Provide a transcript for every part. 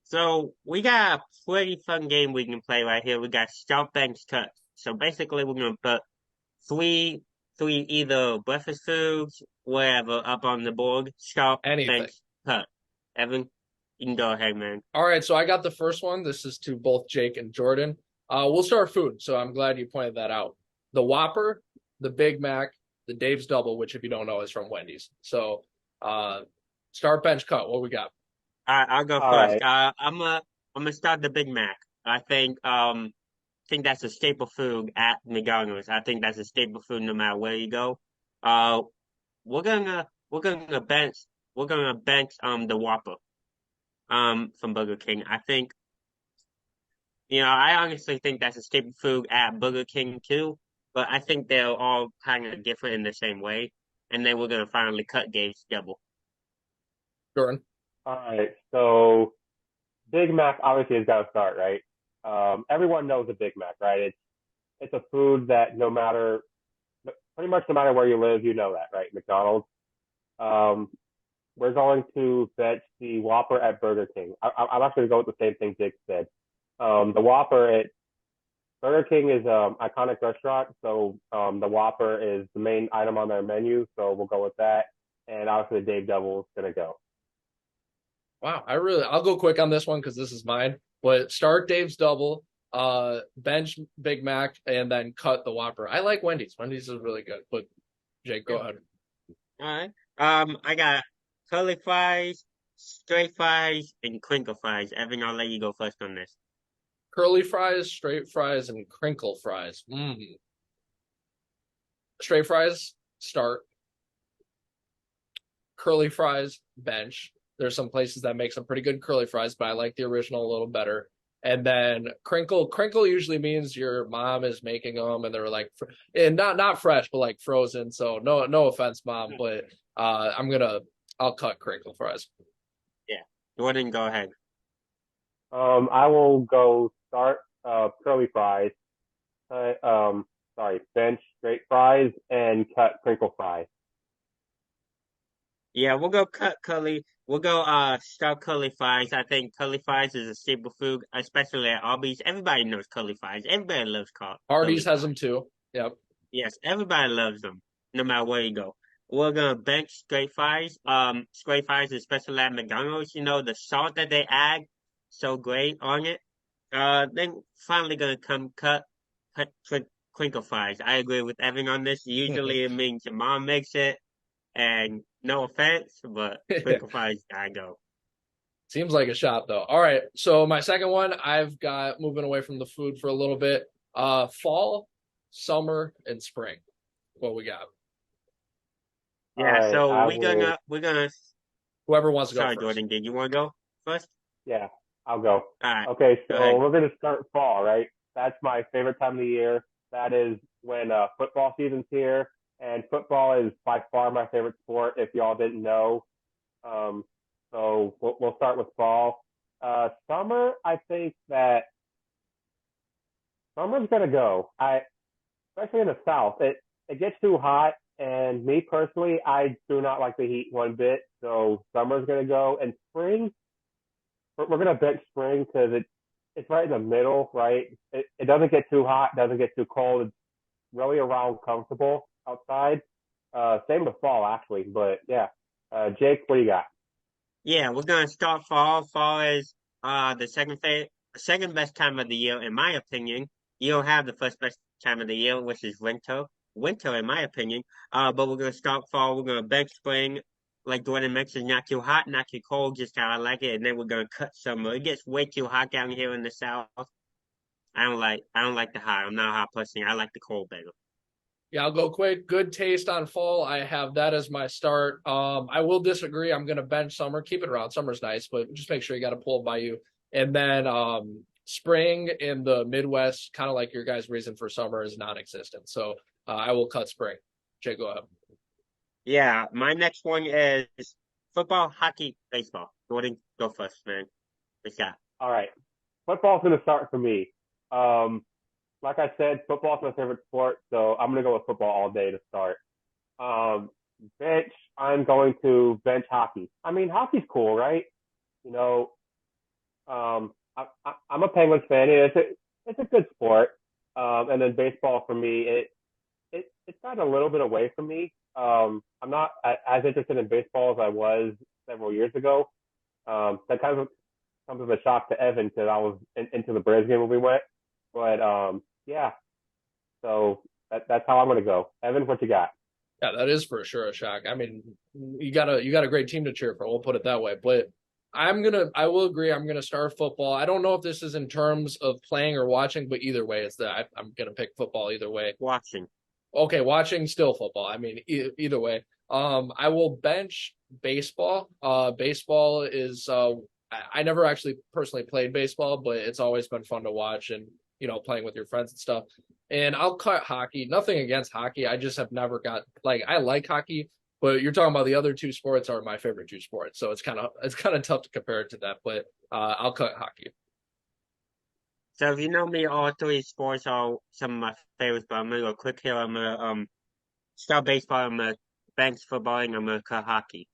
So we got a pretty fun game we can play right here. We got start bench cut. So basically, we're gonna put three, three either breakfast foods, wherever, up on the board. Start Anything. bench cut. Evan, you can go ahead, man. All right, so I got the first one. This is to both Jake and Jordan. We'll start food, so I'm glad you pointed that out. The Whopper, the Big Mac, the Dave's Double, which if you don't know is from Wendy's. So, uh, start bench cut. What we got? I'll go All first. right. I'm gonna start the Big Mac. I think that's a staple food at McDonald's. I think that's a staple food no matter where you go. Uh, we're gonna bench the Whopper from Burger King. I honestly think that's a staple food at Burger King too, but I think they're all kind of different in the same way. And then we're gonna finally cut Dave's double. Jordan. All right. So Big Mac obviously has got to start, right? Everyone knows a Big Mac, right? It's a food that pretty much no matter where you live, you know that, right? McDonald's. Um, we're going to bench the Whopper at Burger King. I'm actually going to go with the same thing Jake said. The Whopper at Burger King is iconic restaurant, so the Whopper is the main item on their menu, so we'll go with that. And obviously, Dave Devil's gonna go. Wow, I'll go quick on this one because this is mine. But start Dave's Double, bench Big Mac, and then cut the Whopper. I like Wendy's. Wendy's is really good. But Jake, go Yeah. ahead. All right. I got curly fries, straight fries, and crinkle fries. Evan, I'll let you go first on this. Curly fries, straight fries, and crinkle fries. Straight fries, start. Curly fries, bench. There's some places that make some pretty good curly fries, but I like the original a little better. And then crinkle usually means your mom is making them, and they're like, and not fresh, but like frozen. So no offense, mom, but I'll cut crinkle fries. Yeah. Jordan, go ahead. I will go start curly fries. Sorry, bench straight fries and cut crinkle fries. Yeah, we'll go cut curly. We'll go start curly fries. I think curly fries is a staple food, especially at Arby's. Everybody knows curly fries. Everybody loves Hardee's curly has them fries. too. Yep. Yes, everybody loves them, no matter where you go. We're gonna bench straight fries. Straight fries, especially at McDonald's. You know the salt that they add, so great on it. Then finally gonna come cut crinkle fries. I agree with Evan on this. Usually it means your mom makes it, and no offense, but crinkle fries gotta go. Seems like a shot though. All right. So my second one, I've got moving away from the food for a little bit. Fall, summer, and spring. What we got? All Yeah, right, so I we're will. gonna we're gonna. Whoever wants to go Sorry, first. Jordan, did you want to go first? Yeah, I'll go. All right, Okay, go so ahead. we're gonna start fall, right? That's my favorite time of the year. That is when football season's here, and football is by far my favorite sport. If y'all didn't know, um, so we'll start with fall. Summer, I think that summer's gonna go. Especially in the south, it gets too hot, and me personally, I do not like the heat one bit. So summer's gonna go, and spring, we're gonna bench spring because it's right in the middle, right? It doesn't get too hot, doesn't get too cold. It's really around comfortable outside. Same with fall actually, but yeah. Jake, what do you got? Yeah, we're gonna start fall. Fall is the second best time of the year, in my opinion. You don't have the first best time of the year, which is winter. Winter, in my opinion. But we're gonna start fall. We're gonna bench spring, like Jordan mentioned, not too hot, not too cold, just how I like it. And then we're gonna cut summer. It gets way too hot down here in the south. I don't like the hot. I'm not a hot person. I like the cold better. Yeah, I'll go quick. Good taste on fall. I have that as my start. I will disagree. I'm gonna bench summer. Keep it around. Summer's nice, but just make sure you got to pull it by you. And then spring in the Midwest, kind of like your guys' reason for summer is non-existent. So I will cut spring. Jay, go ahead. Yeah, my next one is football, hockey, baseball. Jordan, go first, man. What's that? All right, football's gonna start for me. Um, like I said, football's my favorite sport, so I'm gonna go with football all day to start. Um, bench, I'm going to bench hockey. I mean, hockey's cool, right? You know, I'm a Penguins fan. It's a good sport. And then baseball for me, it's gotten a little bit away from me. I'm not as interested in baseball as I was several years ago. That kind of comes as a shock to Evan because I was into the Braves game when we went. But yeah, so that's how I'm gonna go. Evan, what you got? Yeah, that is for sure a shock. I mean, you got a great team to cheer for. We'll put it that way. But I will agree. I'm gonna start football. I don't know if this is in terms of playing or watching, but either way, it's that I'm gonna pick football either way. Watching. Okay, watching still football. I mean, either way. I will bench baseball. Baseball is I never actually personally played baseball, but it's always been fun to watch and playing with your friends and stuff. And I'll cut hockey. Nothing against hockey. I just have never got like I like hockey, but you're talking about the other two sports are my favorite two sports. So it's kind of tough to compare it to that, but I'll cut hockey. So if you know me, all three sports are some of my favorites, but I'm gonna go quick here. I'm gonna start baseball, I'm gonna bench football, and I'm gonna cut hockey.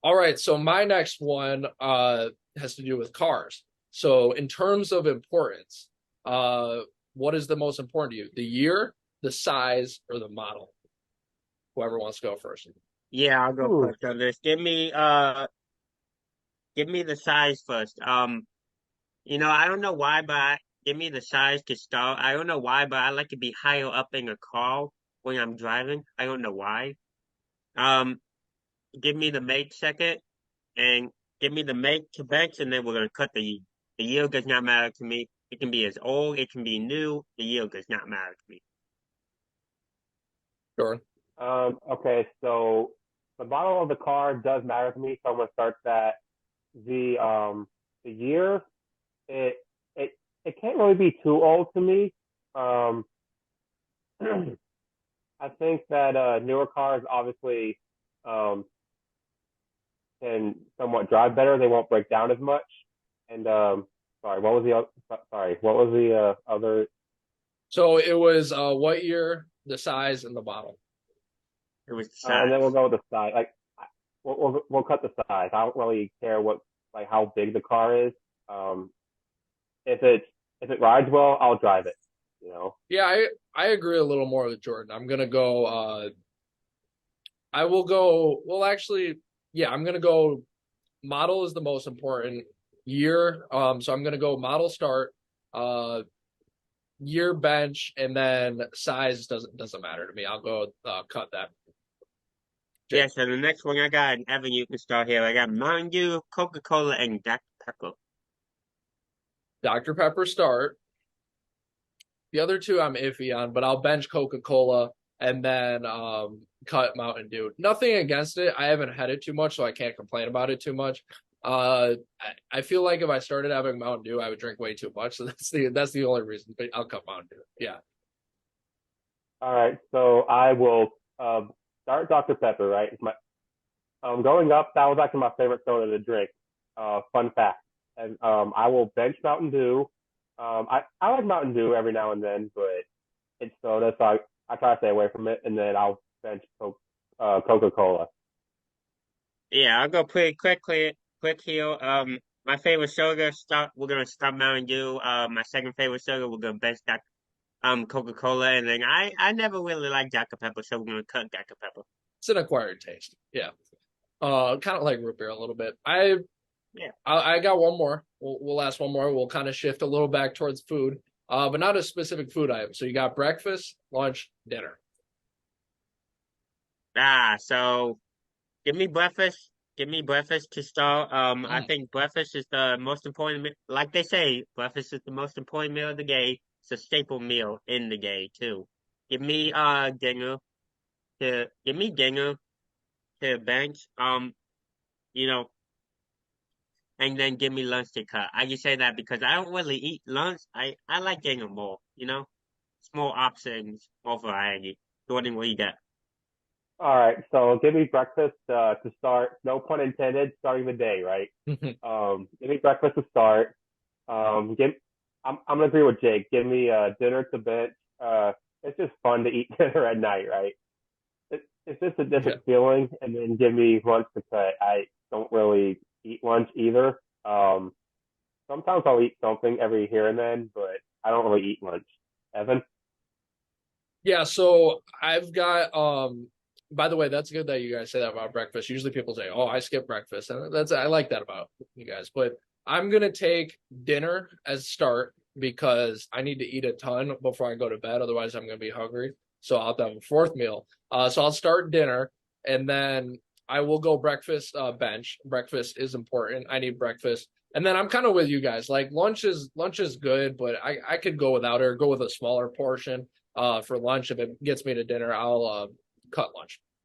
All right, so my next one has to do with cars. So in terms of importance, uh what is the most important to you? The year, the size, or the model? Whoever wants to go first. Yeah, I'll go Ooh, first on this. Give me the size first. I don't know why, but give me the size to start. I don't know why, but I like to be higher up in a car when I'm driving. I don't know why. Um, give me the make second, and give me the make to bench, and then we're gonna cut the yield does not matter to me. It can be as old, it can be new. The yield does not matter to me. Sure. okay, so the model of the car does matter to me, so I'm gonna start that. The year, it it it can't really be too old to me. Um, I think that newer cars obviously um, can somewhat drive better. They won't break down as much. And sorry, what was the sorry, what was the other? So it was what year, the size, and the model. It was the And then we'll size. go with the size. Like we'll cut the size. I don't really care what like how big the car is. Um, if it if it rides well, I'll drive it. You know. Yeah, I agree a little more with Jordan. I'm gonna go I will go well actually, yeah, I'm gonna go model is the most important year. So I'm gonna go model start, uh year bench, and then size doesn't matter to me. I'll go cut that. Yeah, Jake. so the next one I got, and Evan, you can start here. I got Mountain Dew, Coca-Cola, and Dr. Pepper. Dr. Pepper start. The other two I'm iffy on, but I'll bench Coca-Cola and then cut Mountain Dew. Nothing against it. I haven't had it too much, so I can't complain about it too much. I feel like if I started having Mountain Dew, I would drink way too much. So that's the only reason. But I'll cut Mountain Dew. Yeah. All right, so I will start Dr. Pepper. Right, it's my growing up, that was actually my favorite soda to drink. Fun fact. And I will bench Mountain Dew. I like Mountain Dew every now and then, but it's soda, so I try to stay away from it. And then I'll bench Coca-Cola. Yeah, I'll go pretty quick here. My favorite soda, we're gonna start Mountain Dew. My second favorite soda, we're gonna bench Dr. Coca-Cola, and then I never really liked Dr. Pepper, so we're gonna cut Dr. Pepper. It's an acquired taste. Yeah. Kind of like root beer a little bit. Yeah. I got one more. We'll ask one more. We'll kind of shift a little back towards food, but not a specific food item. So you got breakfast, lunch, dinner. So give me breakfast. Give me breakfast to start. I Mm. think breakfast is the most important. Like they say, breakfast is the most important meal of the day. It's a staple meal in the day too. Give me dinner give me dinner to bench. You know, and then give me lunch to cut. I just say that because I don't really eat lunch. I like dinner more. Small options, more variety. Jordan, what you got? All right, so give me breakfast to start. No pun intended. Starting the day, right? Give me breakfast to start. Give. I'm gonna agree with Jake. Give me dinner to bench. It's just fun to eat dinner at night, right? It's just a Yeah. different feeling. And then give me lunch to cut. I don't really eat lunch either. sometimes I'll eat something every here and then, but I don't really eat lunch. Evan? Yeah, so I've got by the way, that's good that you guys say that about breakfast. Usually people say, "Oh, I skip breakfast." And that's I like that about you guys. But I'm going to take dinner as start because I need to eat a ton before I go to bed, otherwise I'm going to be hungry. So I'll have to have a fourth meal. So I'll start dinner and then I will go breakfast bench. Breakfast is important. I need breakfast. And then I'm kind of with you guys. Like lunch is good, but I could go without it or go with a smaller portion for lunch. If it gets me to dinner, I'll cut lunch.